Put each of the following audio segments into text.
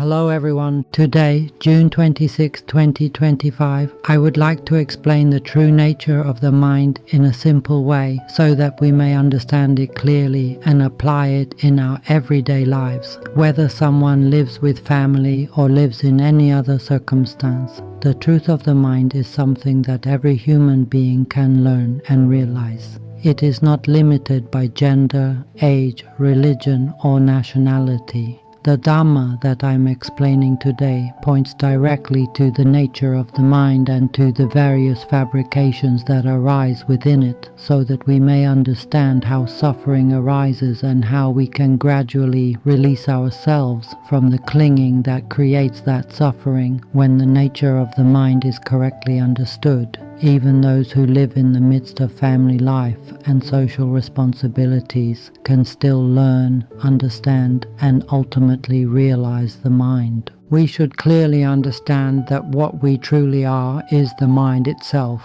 Hello everyone. Today, June 26, 2025, I would like to explain the true nature of the mind in a simple way so that we may understand it clearly and apply it in our everyday lives, whether someone lives with family or lives in any other circumstance. The truth of the mind is something that every human being can learn and realize. It is not limited by gender, age, religion, or nationality. The Dhamma that I am explaining today points directly to the nature of the mind and to the various fabrications that arise within it, so that we may understand how suffering arises and how we can gradually release ourselves from the clinging that creates that suffering when the nature of the mind is correctly understood. Even those who live in the midst of family life and social responsibilities can still learn, understand, and ultimately realize the mind. We should clearly understand that what we truly are is the mind itself.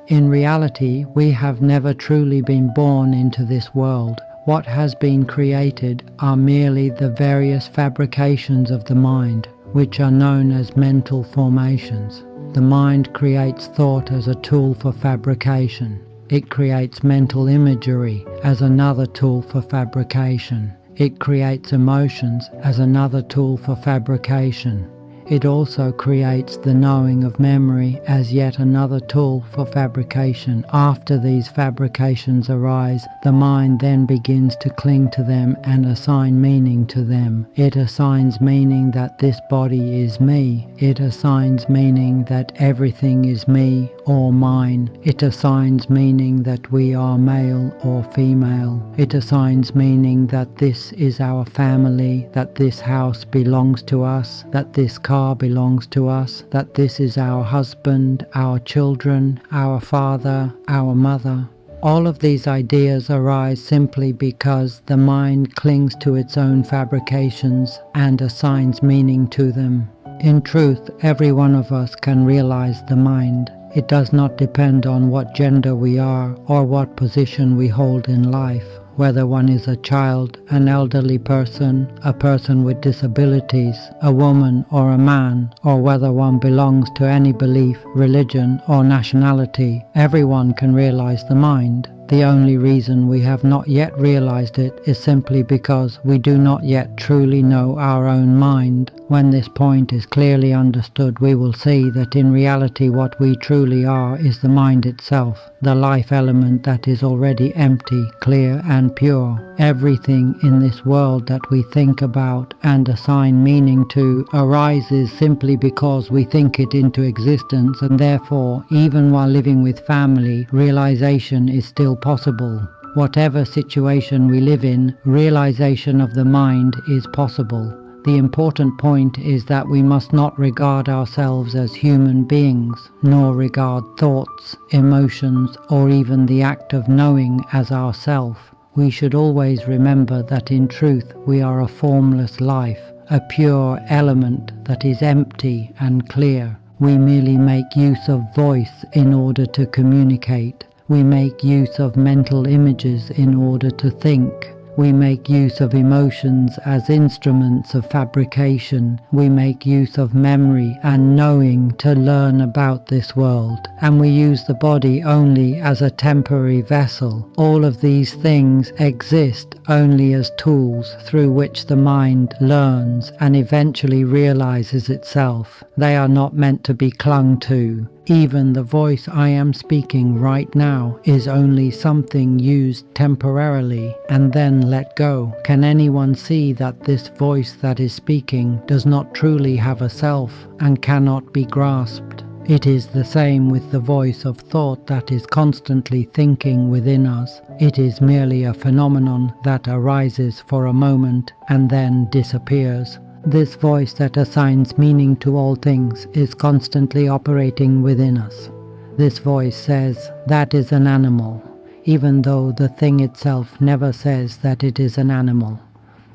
In reality, we have never truly been born into this world. What has been created are merely the various fabrications of the mind, which are known as mental formations. The mind creates thought as a tool for fabrication. It creates mental imagery as another tool for fabrication. It creates emotions as another tool for fabrication. It also creates the knowing of memory as yet another tool for fabrication. After these fabrications arise, the mind then begins to cling to them and assign meaning to them. It assigns meaning that this body is me. It assigns meaning that everything is me or mine. It assigns meaning that we are male or female. It assigns meaning that this is our family, that this house belongs to us, that this car belongs to us, that this is our husband, our children, our father, our mother. All of these ideas arise simply because the mind clings to its own fabrications and assigns meaning to them. In truth, every one of us can realize the mind. It does not depend on what gender we are or what position we hold in life. Whether one is a child, an elderly person, a person with disabilities, a woman or a man, or whether one belongs to any belief, religion or nationality, everyone can realize the mind. The only reason we have not yet realized it is simply because we do not yet truly know our own mind. When this point is clearly understood, we will see that in reality what we truly are is the mind itself, the life element that is already empty, clear and pure. Everything in this world that we think about and assign meaning to arises simply because we think it into existence, and therefore, even while living with family, realization is still possible. Whatever situation we live in, realization of the mind is possible. The important point is that we must not regard ourselves as human beings, nor regard thoughts, emotions, or even the act of knowing as ourself. We should always remember that in truth we are a formless life, a pure element that is empty and clear. We merely make use of voice in order to communicate. We make use of mental images in order to think. We make use of emotions as instruments of fabrication. We make use of memory and knowing to learn about this world. And we use the body only as a temporary vessel. All of these things exist only as tools through which the mind learns and eventually realizes itself. They are not meant to be clung to. Even the voice I am speaking right now is only something used temporarily and then let go. Can anyone see that this voice that is speaking does not truly have a self and cannot be grasped? It is the same with the voice of thought that is constantly thinking within us. It is merely a phenomenon that arises for a moment and then disappears. This voice that assigns meaning to all things is constantly operating within us. This voice says, "That is an animal," even though the thing itself never says that it is an animal.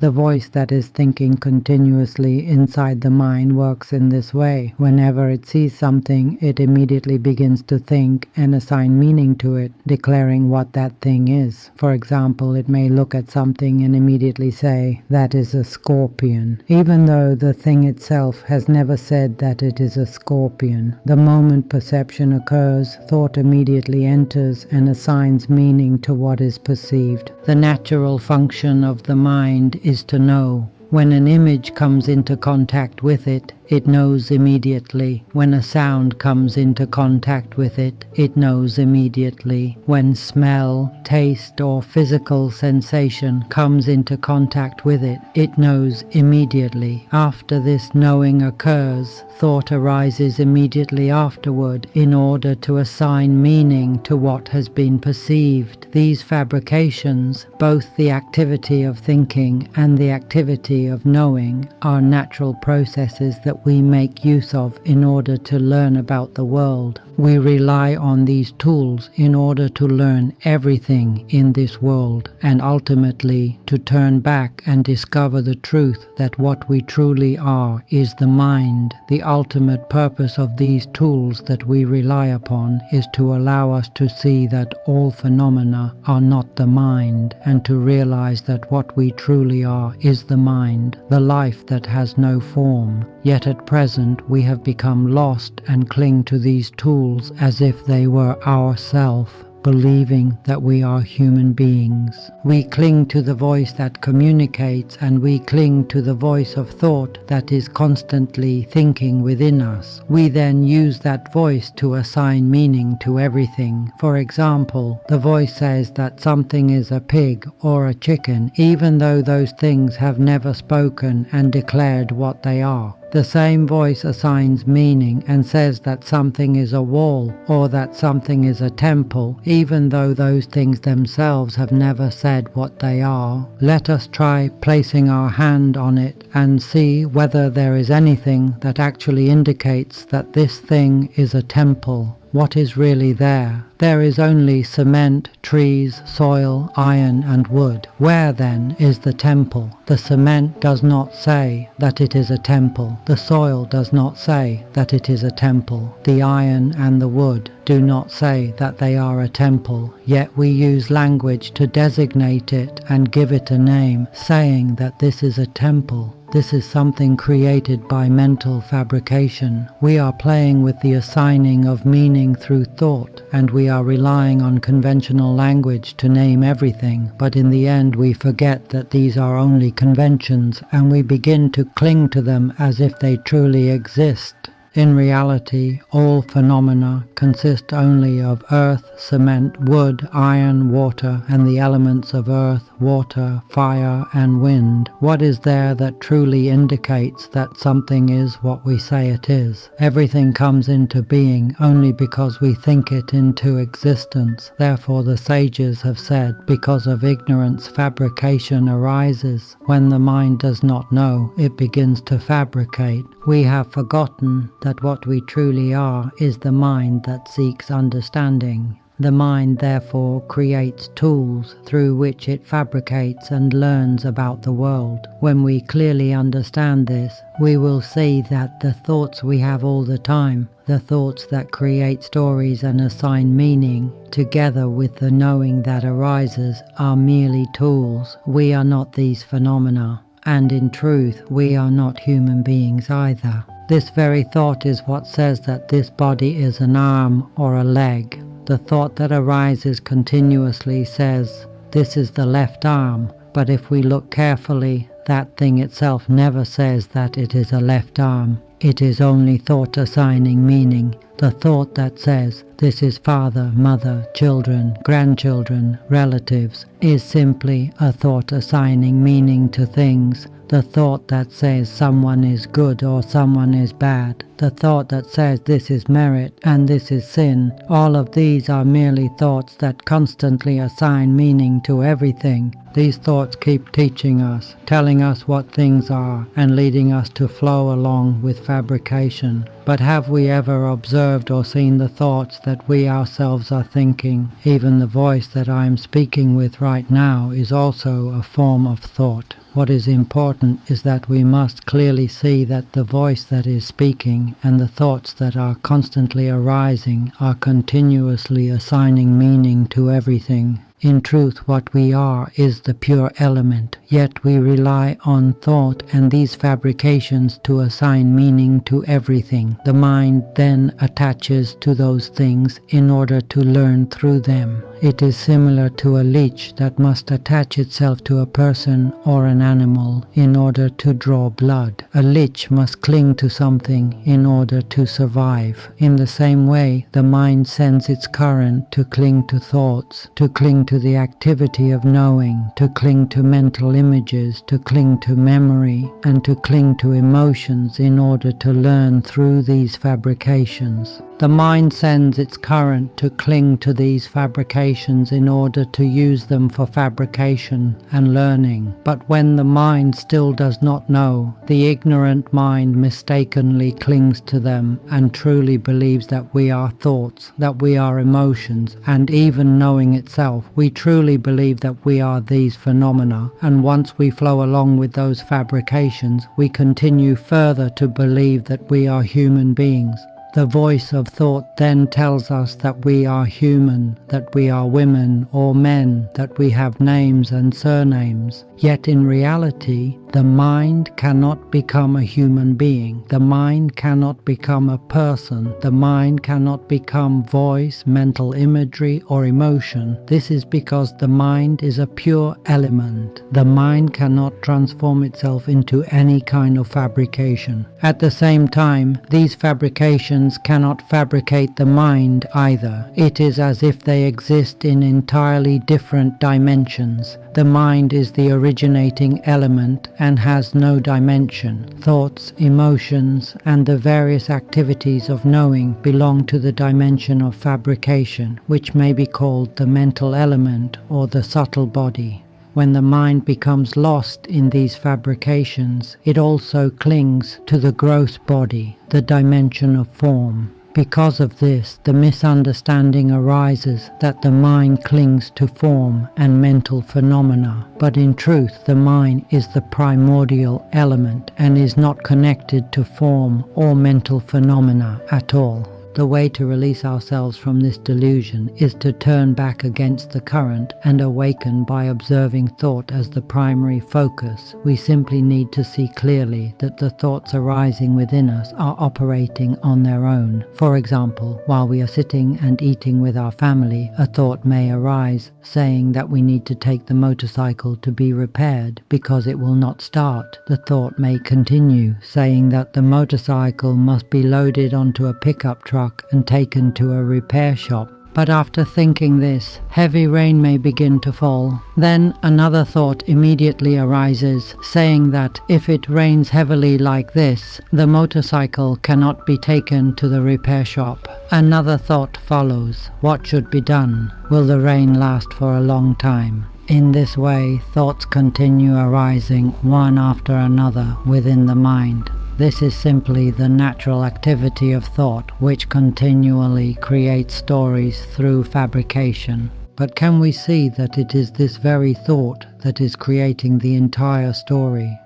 The voice that is thinking continuously inside the mind works in this way. Whenever it sees something, it immediately begins to think and assign meaning to it, declaring what that thing is. For example, it may look at something and immediately say, "That is a scorpion," even though the thing itself has never said that it is a scorpion. The moment perception occurs, thought immediately enters and assigns meaning to what is perceived. The natural function of the mind is to know. When an image comes into contact with it, it knows immediately. When a sound comes into contact with it, it knows immediately. When smell, taste, or physical sensation comes into contact with it, it knows immediately. After this knowing occurs, thought arises immediately afterward in order to assign meaning to what has been perceived. These fabrications, both the activity of thinking and the activity of knowing, are natural processes that we make use of in order to learn about the world. We rely on these tools in order to learn everything in this world and ultimately to turn back and discover the truth that what we truly are is the mind. The ultimate purpose of these tools that we rely upon is to allow us to see that all phenomena are not the mind and to realize that what we truly are is the mind, the life that has no form. Yet at present we have become lost and cling to these tools as if they were ourself, believing that we are human beings. We cling to the voice that communicates, and we cling to the voice of thought that is constantly thinking within us. We then use that voice to assign meaning to everything. For example, the voice says that something is a pig or a chicken, even though those things have never spoken and declared what they are. The same voice assigns meaning and says that something is a wall or that something is a temple, even though those things themselves have never said what they are. Let us try placing our hand on it and see whether there is anything that actually indicates that this thing is a temple. What is really there? There is only cement, trees, soil, iron and wood. Where then is the temple? The cement does not say that it is a temple. The soil does not say that it is a temple. The iron and the wood do not say that they are a temple. Yet we use language to designate it and give it a name, saying that this is a temple. This is something created by mental fabrication. We are playing with the assigning of meaning through thought, and we are relying on conventional language to name everything, but in the end we forget that these are only conventions, and we begin to cling to them as if they truly exist. In reality, all phenomena consist only of earth, cement, wood, iron, water, and the elements of earth, water, fire, and wind. What is there that truly indicates that something is what we say it is? Everything comes into being only because we think it into existence. Therefore the sages have said, because of ignorance fabrication arises. When the mind does not know, it begins to fabricate. We have forgotten that what we truly are is the mind that seeks understanding. The mind therefore creates tools through which it fabricates and learns about the world. When we clearly understand this, we will see that the thoughts we have all the time, the thoughts that create stories and assign meaning, together with the knowing that arises, are merely tools. We are not these phenomena. And in truth, we are not human beings either. This very thought is what says that this body is an arm or a leg. The thought that arises continuously says, this is the left arm, but if we look carefully, that thing itself never says that it is a left arm. It is only thought assigning meaning. The thought that says, this is father, mother, children, grandchildren, relatives, is simply a thought assigning meaning to things. The thought that says someone is good or someone is bad, the thought that says this is merit and this is sin, all of these are merely thoughts that constantly assign meaning to everything. These thoughts keep teaching us, telling us what things are, and leading us to flow along with fabrication. But have we ever observed or seen the thoughts that we ourselves are thinking? Even the voice that I am speaking with right now is also a form of thought. What is important is that we must clearly see that the voice that is speaking and the thoughts that are constantly arising are continuously assigning meaning to everything. In truth, what we are is the pure element, yet we rely on thought and these fabrications to assign meaning to everything. The mind then attaches to those things in order to learn through them. It is similar to a leech that must attach itself to a person or an animal in order to draw blood. A leech must cling to something in order to survive. In the same way, the mind sends its current to cling to thoughts, to cling to the activity of knowing, to cling to mental images, to cling to memory, and to cling to emotions in order to learn through these fabrications. The mind sends its current to cling to these fabrications in order to use them for fabrication and learning. But when the mind still does not know, the ignorant mind mistakenly clings to them and truly believes that we are thoughts, that we are emotions, and even knowing itself, we truly believe that we are these phenomena. And once we flow along with those fabrications, we continue further to believe that we are human beings. The voice of thought then tells us that we are human, that we are women or men, that we have names and surnames. Yet in reality, the mind cannot become a human being. The mind cannot become a person. The mind cannot become voice, mental imagery, or emotion. This is because the mind is a pure element. The mind cannot transform itself into any kind of fabrication. At the same time, these fabrications cannot fabricate the mind either. It is as if they exist in entirely different dimensions. The mind is the originating element and has no dimension. Thoughts, emotions, and the various activities of knowing belong to the dimension of fabrication, which may be called the mental element or the subtle body. When the mind becomes lost in these fabrications, it also clings to the gross body, the dimension of form. Because of this, the misunderstanding arises that the mind clings to form and mental phenomena, but in truth the mind is the primordial element and is not connected to form or mental phenomena at all. The way to release ourselves from this delusion is to turn back against the current and awaken by observing thought as the primary focus. We simply need to see clearly that the thoughts arising within us are operating on their own. For example, while we are sitting and eating with our family, a thought may arise saying that we need to take the motorcycle to be repaired because it will not start. The thought may continue saying that the motorcycle must be loaded onto a pickup truck and taken to a repair shop. But after thinking this, heavy rain may begin to fall. Then another thought immediately arises, saying that if it rains heavily like this, the motorcycle cannot be taken to the repair shop. Another thought follows. What should be done? Will the rain last for a long time? In this way, thoughts continue arising one after another within the mind. This is simply the natural activity of thought, which continually creates stories through fabrication. But can we see that it is this very thought that is creating the entire story?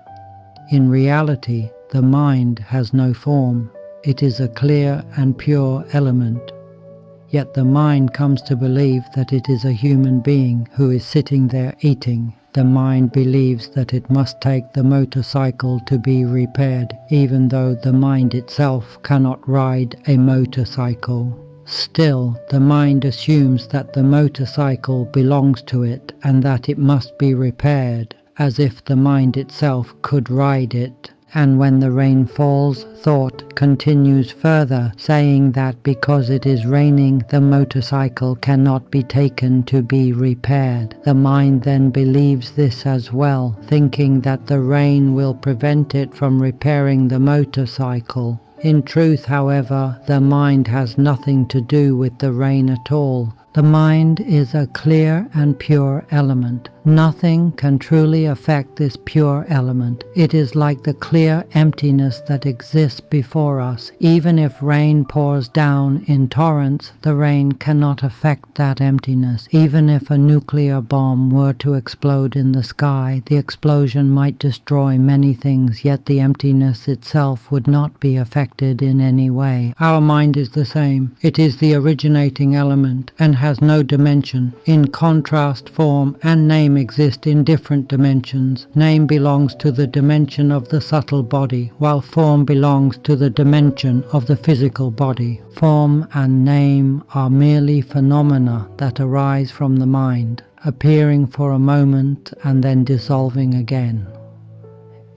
In reality, the mind has no form. It is a clear and pure element. Yet the mind comes to believe that it is a human being who is sitting there eating. The mind believes that it must take the motorcycle to be repaired, even though the mind itself cannot ride a motorcycle. Still, the mind assumes that the motorcycle belongs to it and that it must be repaired, as if the mind itself could ride it. And when the rain falls, thought continues further, saying that because it is raining, the motorcycle cannot be taken to be repaired. The mind then believes this as well, thinking that the rain will prevent it from repairing the motorcycle. In truth, however, the mind has nothing to do with the rain at all. The mind is a clear and pure element. Nothing can truly affect this pure element. It is like the clear emptiness that exists before us. Even if rain pours down in torrents, the rain cannot affect that emptiness. Even if a nuclear bomb were to explode in the sky, the explosion might destroy many things, yet the emptiness itself would not be affected in any way. Our mind is the same. It is the originating element and has no dimension. In contrast, form and name exist in different dimensions. Name belongs to the dimension of the subtle body, while form belongs to the dimension of the physical body. Form and name are merely phenomena that arise from the mind, appearing for a moment and then dissolving again.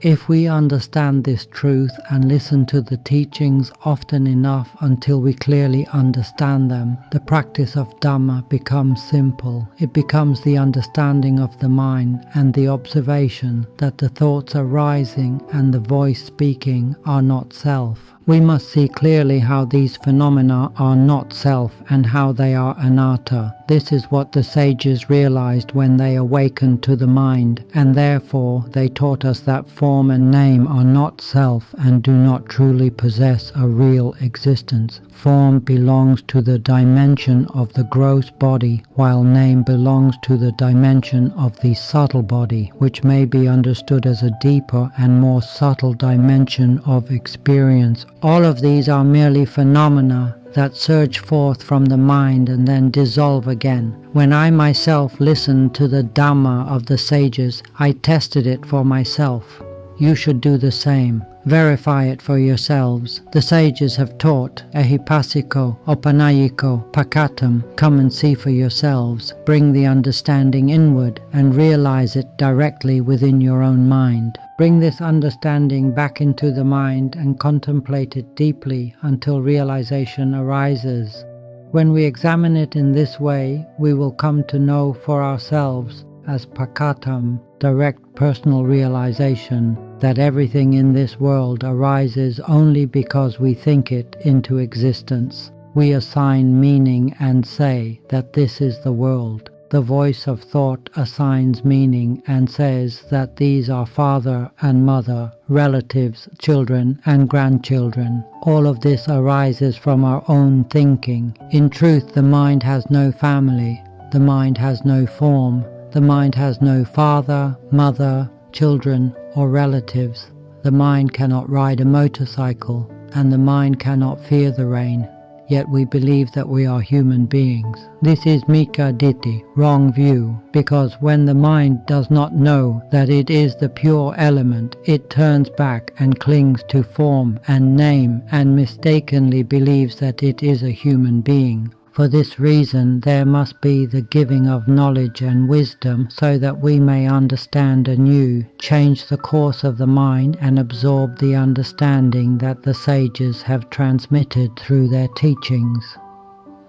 If we understand this truth and listen to the teachings often enough until we clearly understand them, the practice of Dhamma becomes simple. It becomes the understanding of the mind and the observation that the thoughts arising and the voice speaking are not self. We must see clearly how these phenomena are not self and how they are anatta. This is what the sages realized when they awakened to the mind, and therefore they taught us that form and name are not self and do not truly possess a real existence. Form belongs to the dimension of the gross body, while name belongs to the dimension of the subtle body, which may be understood as a deeper and more subtle dimension of experience. All of these are merely phenomena that surge forth from the mind and then dissolve again. When I myself listened to the Dhamma of the sages, I tested it for myself. You should do the same. Verify it for yourselves. The sages have taught, Ehipasiko, Opanayiko, Pakatam. Come and see for yourselves. Bring the understanding inward and realize it directly within your own mind. Bring this understanding back into the mind and contemplate it deeply until realization arises. When we examine it in this way, we will come to know for ourselves, as Pakatam, direct personal realization, that everything in this world arises only because we think it into existence. We assign meaning and say that this is the world. The voice of thought assigns meaning and says that these are father and mother, relatives, children and grandchildren. All of this arises from our own thinking. In truth, the mind has no family. The mind has no form. The mind has no father, mother, children or relatives. The mind cannot ride a motorcycle, and the mind cannot fear the rain. Yet we believe that we are human beings. This is Mika Ditti, wrong view, because when the mind does not know that it is the pure element, it turns back and clings to form and name and mistakenly believes that it is a human being. For this reason, there must be the giving of knowledge and wisdom so that we may understand anew, change the course of the mind and absorb the understanding that the sages have transmitted through their teachings.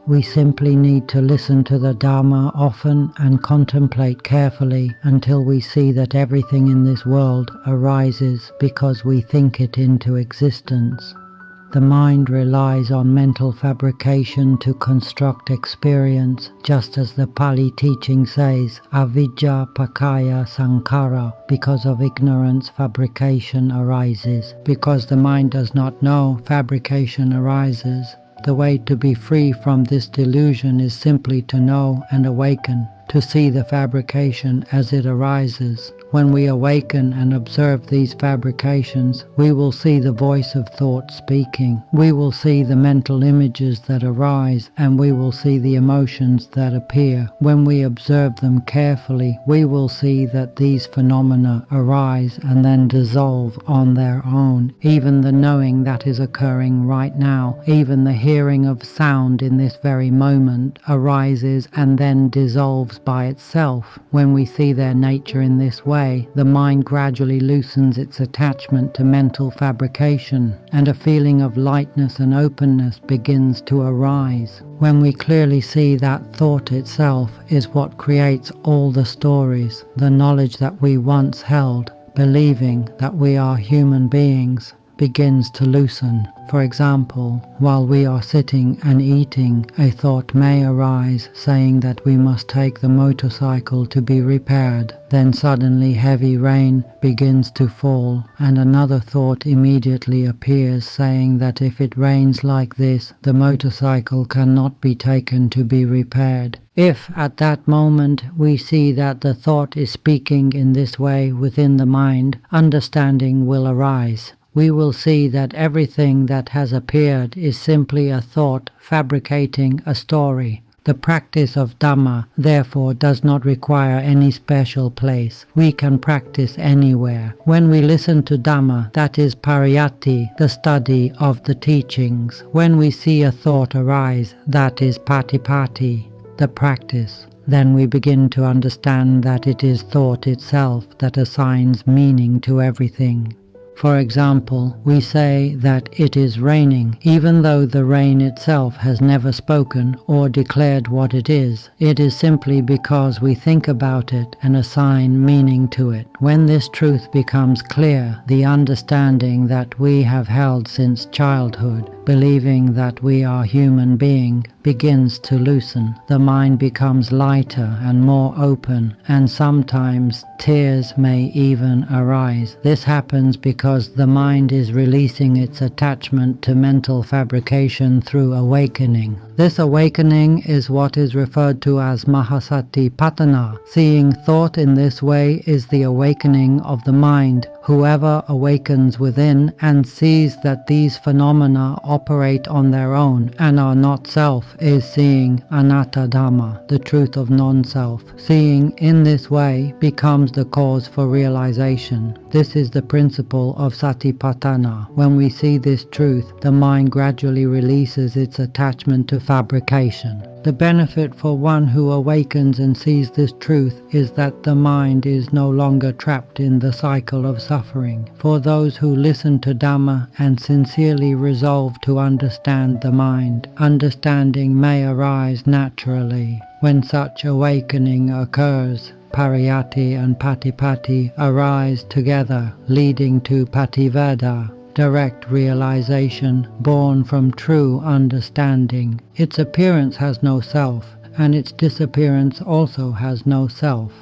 We simply need to listen to the Dhamma often and contemplate carefully until we see that everything in this world arises because we think it into existence. The mind relies on mental fabrication to construct experience, just as the Pali teaching says, Avijja Pakaya Sankara. Because of ignorance, fabrication arises. Because the mind does not know, fabrication arises. The way to be free from this delusion is simply to know and awaken, to see the fabrication as it arises. When we awaken and observe these fabrications, we will see the voice of thought speaking. We will see the mental images that arise, and we will see the emotions that appear. When we observe them carefully, we will see that these phenomena arise and then dissolve on their own. Even the knowing that is occurring right now, even the hearing of sound in this very moment arises and then dissolves by itself. When we see their nature in this way, the mind gradually loosens its attachment to mental fabrication, and a feeling of lightness and openness begins to arise. When we clearly see that thought itself is what creates all the stories, the knowledge that we once held, believing that we are human beings, begins to loosen. For example, while we are sitting and eating, a thought may arise saying that we must take the motorcycle to be repaired. Then suddenly heavy rain begins to fall, and another thought immediately appears saying that if it rains like this, the motorcycle cannot be taken to be repaired. If at that moment we see that the thought is speaking in this way within the mind, understanding will arise. We will see that everything that has appeared is simply a thought fabricating a story. The practice of Dhamma, therefore, does not require any special place. We can practice anywhere. When we listen to Dhamma, that is pariyatti, the study of the teachings. When we see a thought arise, that is patipatti, the practice. Then we begin to understand that it is thought itself that assigns meaning to everything. For example, we say that it is raining, even though the rain itself has never spoken or declared what it is. It is simply because we think about it and assign meaning to it. When this truth becomes clear, the understanding that we have held since childhood, believing that we are human being, begins to loosen. The mind becomes lighter and more open, and sometimes tears may even arise. This happens because the mind is releasing its attachment to mental fabrication through awakening. This awakening is what is referred to as Mahasati Patana. Seeing thought in this way is the awakening of the mind. Whoever awakens within and sees that these phenomena operate on their own and are not self is seeing Anatta Dhamma, the truth of non-self. Seeing in this way becomes the cause for realization. This is the principle of Satipatthana. When we see this truth, the mind gradually releases its attachment to fabrication. The benefit for one who awakens and sees this truth is that the mind is no longer trapped in the cycle of suffering. For those who listen to Dhamma and sincerely resolve to understand the mind, understanding may arise naturally. When such awakening occurs, pariyatti and patipatti arise together, leading to pativeda, direct realization born from true understanding. Its appearance has no self, and its disappearance also has no self.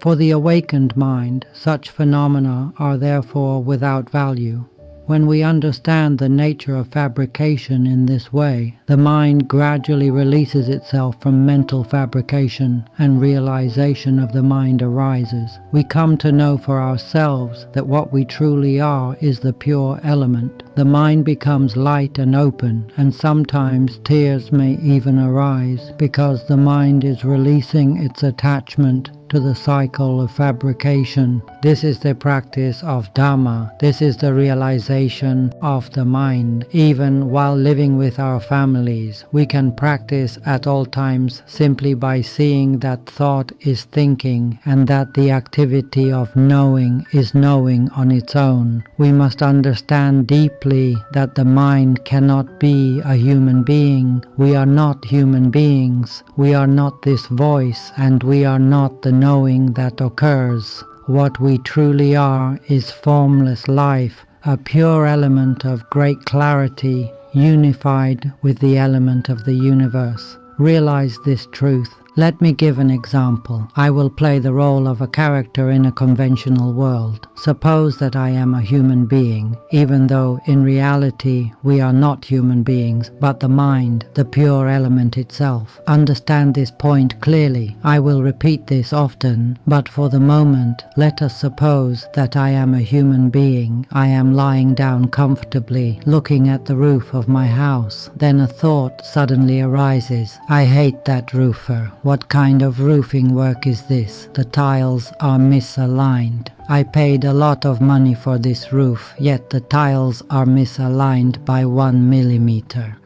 For the awakened mind, such phenomena are therefore without value. When we understand the nature of fabrication in this way, the mind gradually releases itself from mental fabrication and realization of the mind arises. We come to know for ourselves that what we truly are is the pure element. The mind becomes light and open, and sometimes tears may even arise because the mind is releasing its attachment to the cycle of fabrication. This is the practice of Dhamma. This is the realization of the mind. Even while living with our families, we can practice at all times simply by seeing that thought is thinking and that the activity of knowing is knowing on its own. We must understand deeply that the mind cannot be a human being. We are not human beings. We are not this voice, and we are not the knowing that occurs. What we truly are is formless life, a pure element of great clarity, unified with the element of the universe. Realize this truth. Let me give an example. I will play the role of a character in a conventional world. Suppose that I am a human being, even though in reality we are not human beings, but the mind, the pure element itself. Understand this point clearly. I will repeat this often, but for the moment, let us suppose that I am a human being. I am lying down comfortably, looking at the roof of my house. Then a thought suddenly arises. I hate that roofer. What kind of roofing work is this? The tiles are misaligned. I paid a lot of money for this roof, yet the tiles are misaligned by 1 millimeter.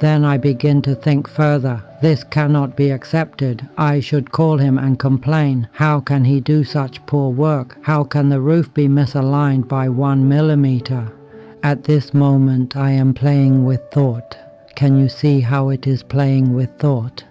Then I begin to think further. This cannot be accepted. I should call him and complain. How can he do such poor work? How can the roof be misaligned by 1 millimeter? At this moment I am playing with thought. Can you see how it is playing with thought?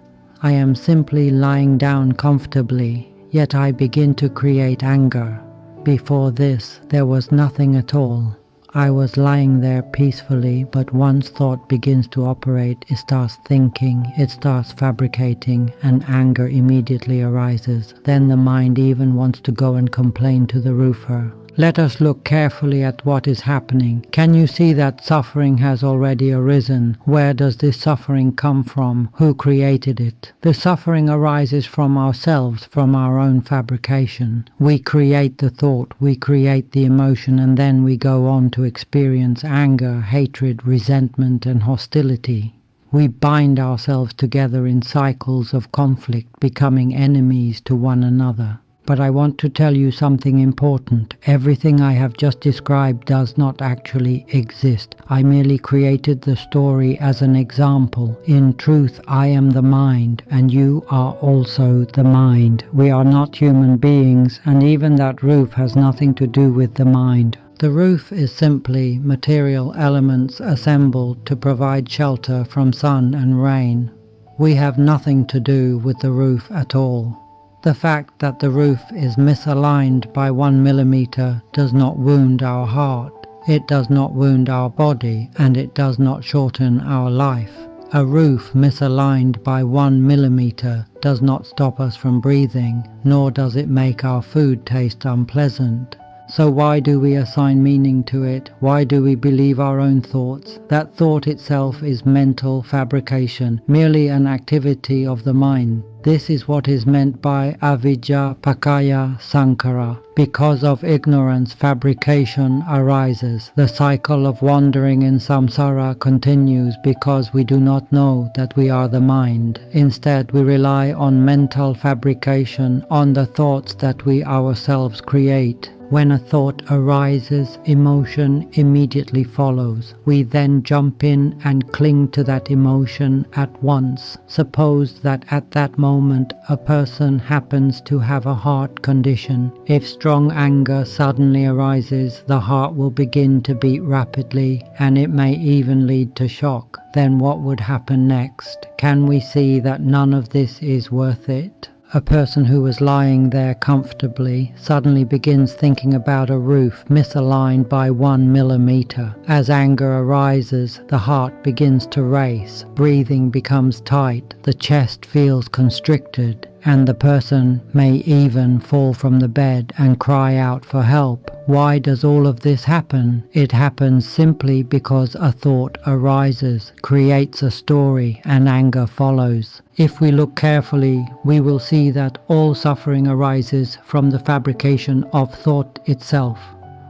I am simply lying down comfortably, yet I begin to create anger. Before this, there was nothing at all. I was lying there peacefully, but once thought begins to operate, it starts thinking, it starts fabricating, and anger immediately arises. Then the mind even wants to go and complain to the roofer. Let us look carefully at what is happening. Can you see that suffering has already arisen? Where does this suffering come from? Who created it? The suffering arises from ourselves, from our own fabrication. We create the thought, we create the emotion, and then we go on to experience anger, hatred, resentment, and hostility. We bind ourselves together in cycles of conflict, becoming enemies to one another. But I want to tell you something important. Everything I have just described does not actually exist. I merely created the story as an example. In truth, I am the mind, and you are also the mind. We are not human beings, and even that roof has nothing to do with the mind. The roof is simply material elements assembled to provide shelter from sun and rain. We have nothing to do with the roof at all. The fact that the roof is misaligned by 1 millimeter does not wound our heart, it does not wound our body, and it does not shorten our life. A roof misaligned by 1 millimeter does not stop us from breathing, nor does it make our food taste unpleasant. So why do we assign meaning to it? Why do we believe our own thoughts? That thought itself is mental fabrication, merely an activity of the mind. This is what is meant by avijja pakaya sankara. Because of ignorance, fabrication arises. The cycle of wandering in samsara continues because we do not know that we are the mind. Instead, we rely on mental fabrication, on the thoughts that we ourselves create. When a thought arises, emotion immediately follows. We then jump in and cling to that emotion at once. Suppose that at that moment a person happens to have a heart condition. If strong anger suddenly arises, the heart will begin to beat rapidly, and it may even lead to shock. Then what would happen next? Can we see that none of this is worth it? A person who was lying there comfortably suddenly begins thinking about a roof misaligned by 1 millimeter. As anger arises, the heart begins to race, breathing becomes tight, the chest feels constricted, and the person may even fall from the bed and cry out for help. Why does all of this happen? It happens simply because a thought arises, creates a story, and anger follows. If we look carefully, we will see that all suffering arises from the fabrication of thought itself.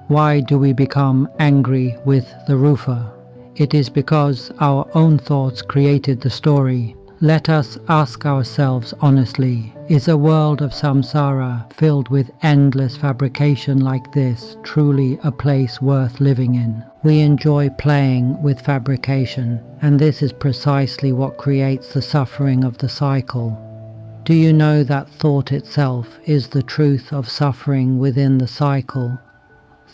Why do we become angry with the roofer? It is because our own thoughts created the story. Let us ask ourselves honestly, is a world of samsara filled with endless fabrication like this truly a place worth living in? We enjoy playing with fabrication, and this is precisely what creates the suffering of the cycle. Do you know that thought itself is the truth of suffering within the cycle?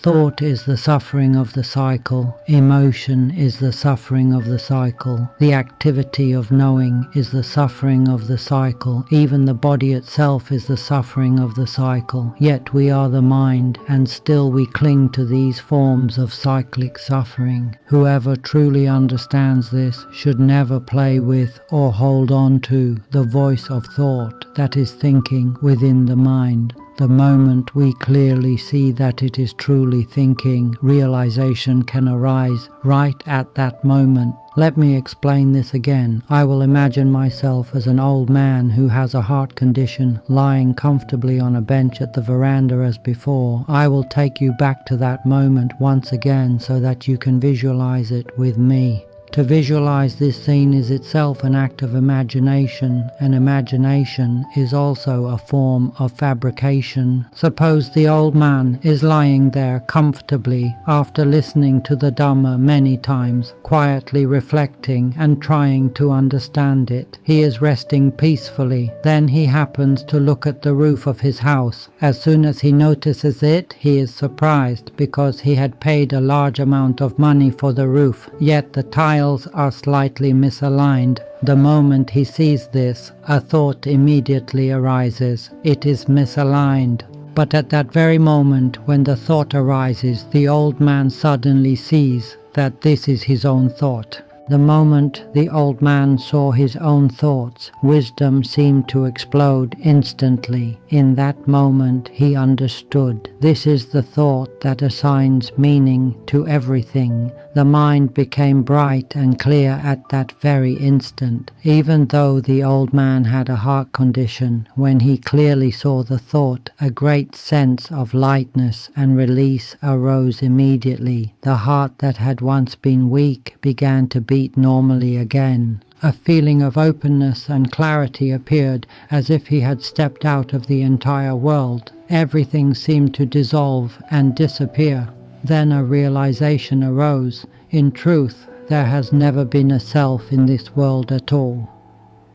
Thought is the suffering of the cycle, emotion is the suffering of the cycle, the activity of knowing is the suffering of the cycle, even the body itself is the suffering of the cycle, yet we are the mind, and still we cling to these forms of cyclic suffering. Whoever truly understands this should never play with or hold on to the voice of thought that is thinking within the mind. The moment we clearly see that it is truly thinking, realization can arise right at that moment. Let me explain this again. I will imagine myself as an old man who has a heart condition, lying comfortably on a bench at the veranda as before. I will take you back to that moment once again so that you can visualize it with me. To visualize this scene is itself an act of imagination, and imagination is also a form of fabrication. Suppose the old man is lying there comfortably after listening to the Dhamma many times, quietly reflecting and trying to understand it. He is resting peacefully. Then he happens to look at the roof of his house. As soon as he notices it, he is surprised because he had paid a large amount of money for the roof, yet the tiles are slightly misaligned. The moment he sees this, a thought immediately arises. It is misaligned. But at that very moment when the thought arises, the old man suddenly sees that this is his own thought. The moment the old man saw his own thoughts, wisdom seemed to explode instantly. In that moment he understood. This is the thought that assigns meaning to everything. The mind became bright and clear at that very instant. Even though the old man had a heart condition, when he clearly saw the thought, a great sense of lightness and release arose immediately. The heart that had once been weak began to beat normally again. A feeling of openness and clarity appeared, as if he had stepped out of the entire world. Everything seemed to dissolve and disappear. Then a realization arose. In truth, there has never been a self in this world at all.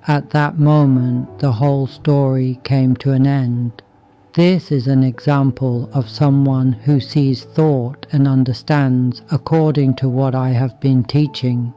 At that moment, the whole story came to an end. This is an example of someone who sees thought and understands according to what I have been teaching.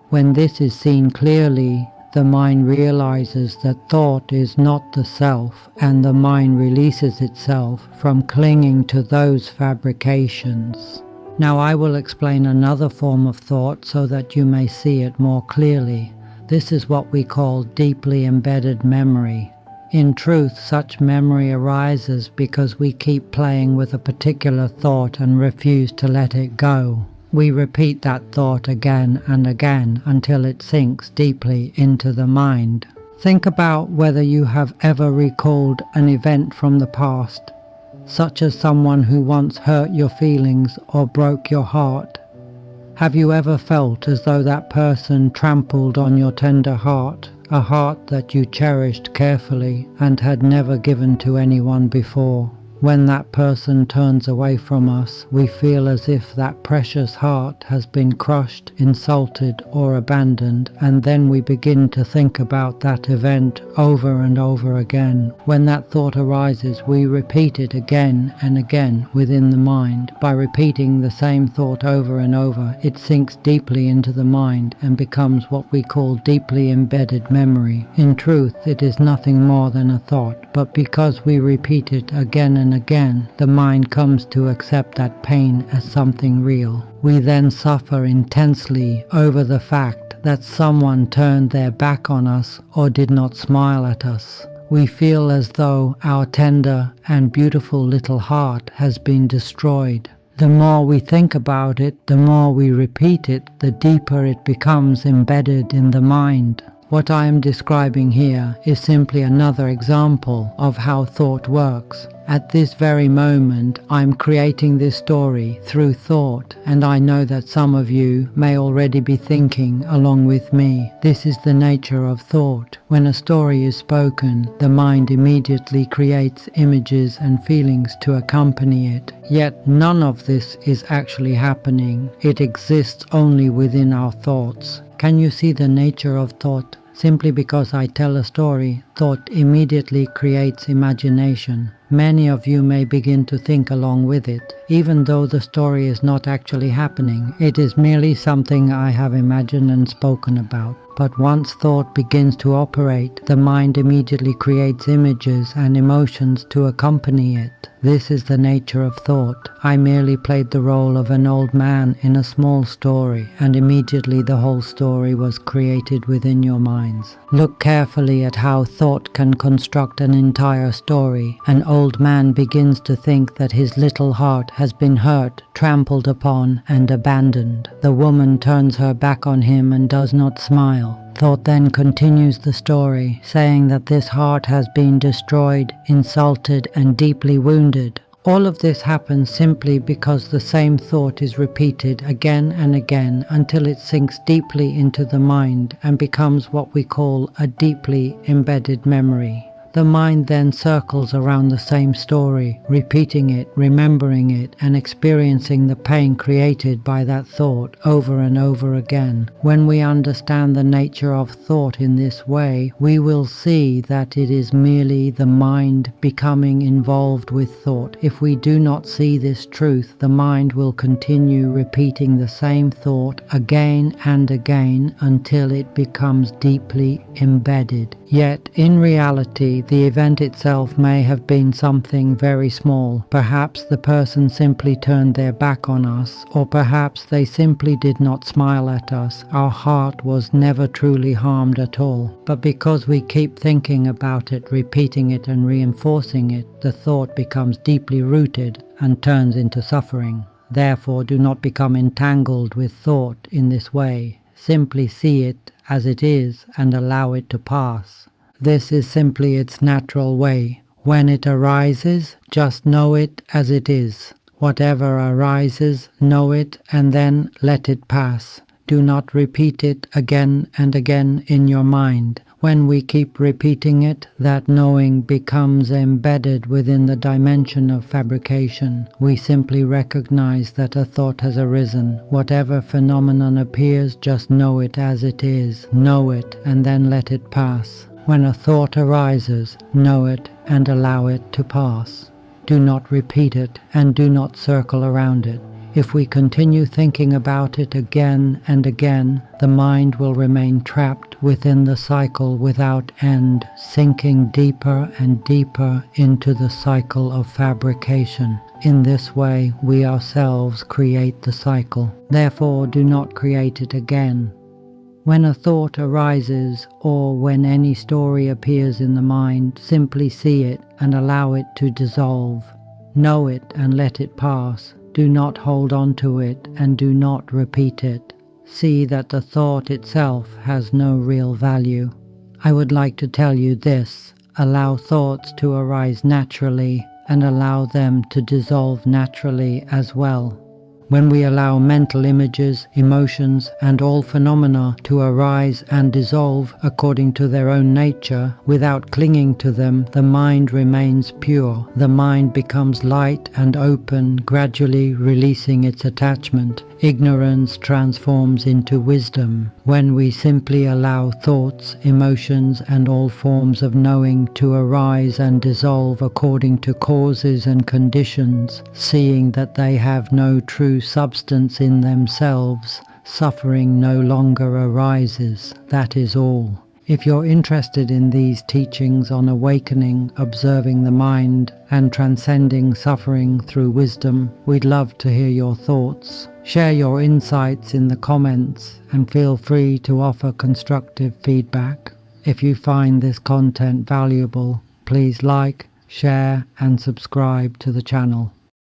When this is seen clearly, the mind realizes that thought is not the self, and the mind releases itself from clinging to those fabrications. Now I will explain another form of thought so that you may see it more clearly. This is what we call deeply embedded memory. In truth, such memory arises because we keep playing with a particular thought and refuse to let it go. We repeat that thought again and again until it sinks deeply into the mind. Think about whether you have ever recalled an event from the past, such as someone who once hurt your feelings or broke your heart. Have you ever felt as though that person trampled on your tender heart, a heart that you cherished carefully and had never given to anyone before? When that person turns away from us, we feel as if that precious heart has been crushed, insulted, or abandoned, and then we begin to think about that event over and over again. When that thought arises, we repeat it again and again within the mind. By repeating the same thought over and over, it sinks deeply into the mind and becomes what we call deeply embedded memory. In truth, it is nothing more than a thought, but because we repeat it again and again, the mind comes to accept that pain as something real. We then suffer intensely over the fact that someone turned their back on us or did not smile at us. We feel as though our tender and beautiful little heart has been destroyed. The more we think about it, the more we repeat it, the deeper it becomes embedded in the mind. What I am describing here is simply another example of how thought works. At this very moment, I'm creating this story through thought, and I know that some of you may already be thinking along with me. This is the nature of thought. When a story is spoken, the mind immediately creates images and feelings to accompany it. Yet none of this is actually happening. It exists only within our thoughts. Can you see the nature of thought? Simply because I tell a story, thought immediately creates imagination. Many of you may begin to think along with it, even though the story is not actually happening. It is merely something I have imagined and spoken about. But once thought begins to operate, the mind immediately creates images and emotions to accompany it. This is the nature of thought. I merely played the role of an old man in a small story, and immediately the whole story was created within your minds. Look carefully at how thought can construct an entire story. An old man begins to think that his little heart has been hurt, trampled upon, and abandoned. The woman turns her back on him and does not smile. Thought then continues the story, saying that this heart has been destroyed, insulted, and deeply wounded. All of this happens simply because the same thought is repeated again and again until it sinks deeply into the mind and becomes what we call a deeply embedded memory. The mind then circles around the same story, repeating it, remembering it, and experiencing the pain created by that thought over and over again. When we understand the nature of thought in this way, we will see that it is merely the mind becoming involved with thought. If we do not see this truth, the mind will continue repeating the same thought again and again until it becomes deeply embedded Yet, in reality, the event itself may have been something very small. Perhaps the person simply turned their back on us, or perhaps they simply did not smile at us. Our heart was never truly harmed at all. But because we keep thinking about it, repeating it and reinforcing it, the thought becomes deeply rooted and turns into suffering. Therefore, do not become entangled with thought in this way. Simply see it as it is and allow it to pass. This is simply its natural way. When it arises, just know it as it is. Whatever arises, know it and then let it pass. Do not repeat it again and again in your mind. When we keep repeating it, that knowing becomes embedded within the dimension of fabrication. We simply recognize that a thought has arisen. Whatever phenomenon appears, just know it as it is. Know it and then let it pass. When a thought arises, know it and allow it to pass. Do not repeat it and do not circle around it. If we continue thinking about it again and again, the mind will remain trapped within the cycle without end, sinking deeper and deeper into the cycle of fabrication. In this way, we ourselves create the cycle. Therefore, do not create it again. When a thought arises, or when any story appears in the mind, simply see it and allow it to dissolve. Know it and let it pass. Do not hold on to it and do not repeat it. See that the thought itself has no real value. I would like to tell you this: allow thoughts to arise naturally and allow them to dissolve naturally as well. When we allow mental images, emotions, and all phenomena to arise and dissolve according to their own nature, without clinging to them, the mind remains pure. The mind becomes light and open, gradually releasing its attachment. Ignorance transforms into wisdom. When we simply allow thoughts, emotions, and all forms of knowing to arise and dissolve according to causes and conditions, seeing that they have no true substance in themselves, suffering no longer arises. That is all. If you're interested in these teachings on awakening, observing the mind, and transcending suffering through wisdom, we'd love to hear your thoughts. Share your insights in the comments and feel free to offer constructive feedback. If you find this content valuable, please like, share, and subscribe to the channel.